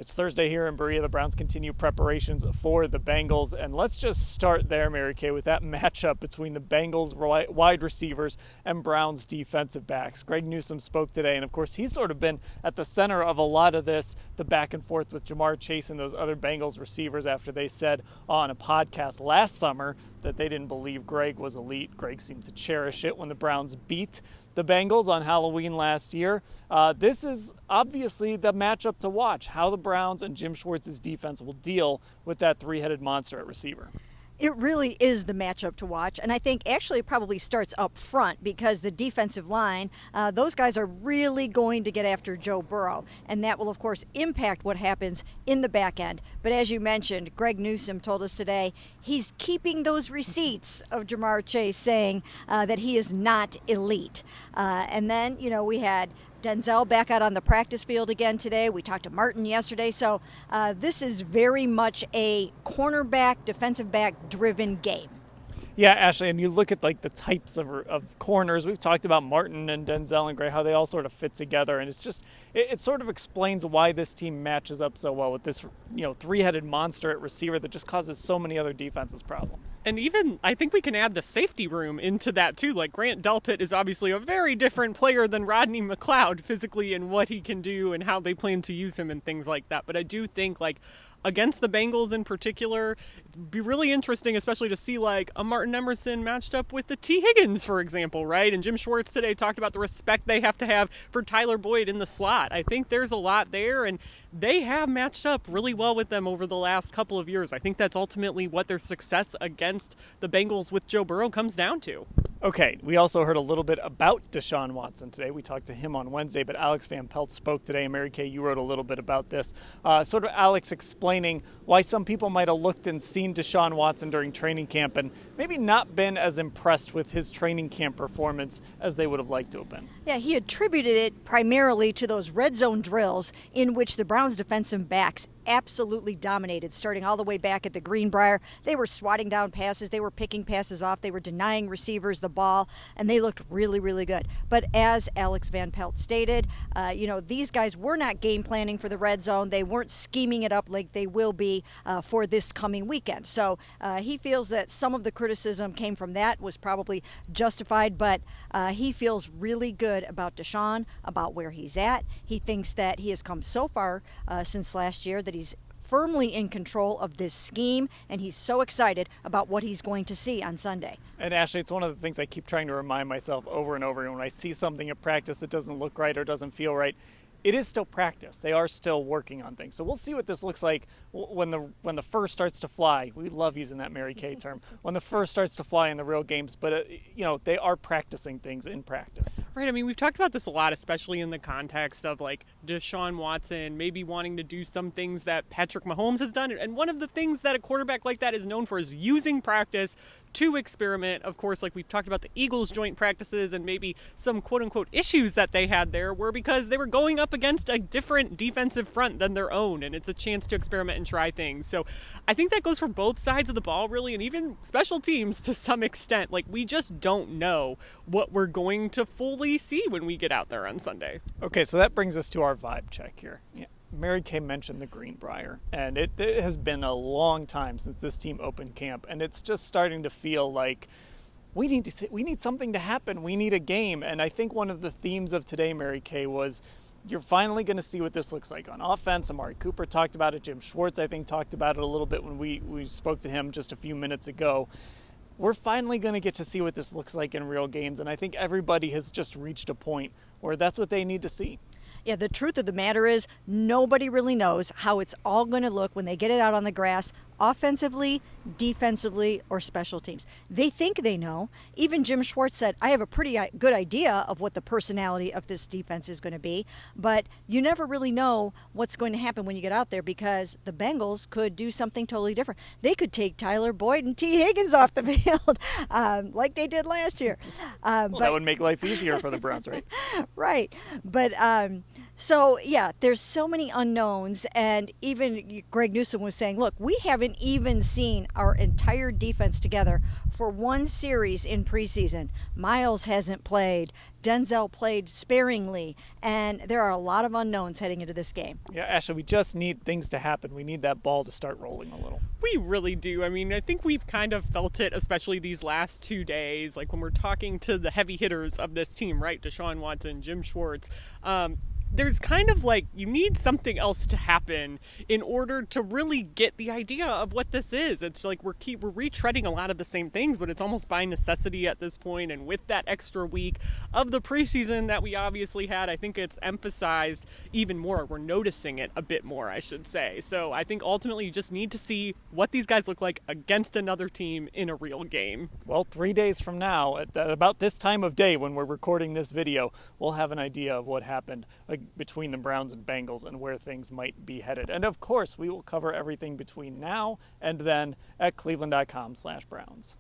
It's Thursday here in Berea. The Browns continue preparations for the Bengals. And let's just start there, Mary Kay, with that matchup between the Bengals wide receivers and Browns defensive backs. Greg Newsome spoke today, and of course he's sort of been at the center of a lot of this, the back and forth with Jamar Chase and those other Bengals receivers after they said on a podcast last summer that they didn't believe Greg was elite. Greg seemed to cherish it when the Browns beat the Bengals on Halloween last year. This is obviously the matchup to watch, how the Browns and Jim Schwartz's defense will deal with that three-headed monster at receiver. It really is the matchup to watch, and I think actually it probably starts up front because the defensive line, those guys are really going to get after Joe Burrow, and that will, of course, impact what happens in the back end. But as you mentioned, Greg Newsome told us today he's keeping those receipts of Jamar Chase saying that he is not elite. And then, we had Denzel back out on the practice field again today. We talked to Martin yesterday. So this is very much a cornerback, defensive back driven game. Yeah, Ashley, and you look at the types of corners. We've talked about Martin and Denzel and Gray, how they all sort of fit together, and it's just it sort of explains why this team matches up so well with this three-headed monster at receiver that just causes so many other defenses problems. And even I think we can add the safety room into that too. Like Grant Delpit is obviously a very different player than Rodney McLeod physically and what he can do and how they plan to use him and things like that. But I do think against the Bengals in particular, it'd be really interesting, especially to see a Martin Emerson matched up with the T. Higgins, for example, right? And Jim Schwartz today talked about the respect they have to have for Tyler Boyd in the slot. I think there's a lot there, and they have matched up really well with them over the last couple of years. I think that's ultimately what their success against the Bengals with Joe Burrow comes down to. Okay, we also heard a little bit about Deshaun Watson today. We talked to him on Wednesday, but Alex Van Pelt spoke today, and Mary Kay, you wrote a little bit about this. Sort of Alex explaining why some people might have looked and seen Deshaun Watson during training camp and maybe not been as impressed with his training camp performance as they would have liked to have been. Yeah, he attributed it primarily to those red zone drills in which the Browns defensive backs absolutely dominated, starting all the way back at the Greenbrier. They were swatting down passes, they were picking passes off, they were denying receivers the ball, and they looked really, really good. But as Alex Van Pelt stated, these guys were not game planning for the red zone. They weren't scheming it up like they will be for this coming weekend. So he feels that some of the criticism came from that, was probably justified, but he feels really good about Deshaun, about where he's at. He thinks that he has come so far since last year that he's firmly in control of this scheme, and he's so excited about what he's going to see on Sunday. And Ashley, it's one of the things I keep trying to remind myself over and over. And when I see something at practice that doesn't look right or doesn't feel right, it is still practice. They are still working on things. So we'll see what this looks like when the fur starts to fly. We love using that Mary Kay term. When the fur starts to fly in the real games. But, they are practicing things in practice. Right. I mean, we've talked about this a lot, especially in the context of Deshaun Watson maybe wanting to do some things that Patrick Mahomes has done. And one of the things that a quarterback like that is known for is using practice to experiment. Of course, we've talked about the Eagles joint practices and maybe some quote-unquote issues that they had there were because they were going up against a different defensive front than their own, and it's a chance to experiment and try things. So I think that goes for both sides of the ball, really, and even special teams to some extent. We just don't know what we're going to fully see when we get out there on Sunday. Okay, so that brings us to our vibe check here. Yeah. Mary Kay mentioned the Greenbrier, and it has been a long time since this team opened camp, and it's just starting to feel like we need something to happen. We need a game, and I think one of the themes of today, Mary Kay, was you're finally going to see what this looks like on offense. Amari Cooper talked about it. Jim Schwartz, I think, talked about it a little bit when we spoke to him just a few minutes ago. We're finally going to get to see what this looks like in real games, and I think everybody has just reached a point where that's what they need to see. Yeah, the truth of the matter is nobody really knows how it's all going to look when they get it out on the grass, offensively, defensively, or special teams. They think they know. Even Jim Schwartz said, I have a pretty good idea of what the personality of this defense is going to be, but you never really know what's going to happen when you get out there because the Bengals could do something totally different. They could take Tyler Boyd and T. Higgins off the field like they did last year. That would make life easier for the Browns, right? Right. But So, yeah, there's so many unknowns. And even Greg Newsome was saying, look, we haven't even seen our entire defense together for one series in preseason. Miles hasn't played. Denzel played sparingly. And there are a lot of unknowns heading into this game. Yeah, Ashley, we just need things to happen. We need that ball to start rolling a little. We really do. I mean, I think we've kind of felt it, especially these last 2 days, like when we're talking to the heavy hitters of this team, right? Deshaun Watson, Jim Schwartz. There's kind of like, you need something else to happen in order to really get the idea of what this is. It's like we're retreading a lot of the same things, but it's almost by necessity at this point. And with that extra week of the preseason that we obviously had, I think it's emphasized even more. We're noticing it a bit more, I should say. So I think ultimately you just need to see what these guys look like against another team in a real game. Well, 3 days from now, at about this time of day when we're recording this video, we'll have an idea of what happened between the Browns and Bengals and where things might be headed. And of course, we will cover everything between now and then at cleveland.com/Browns.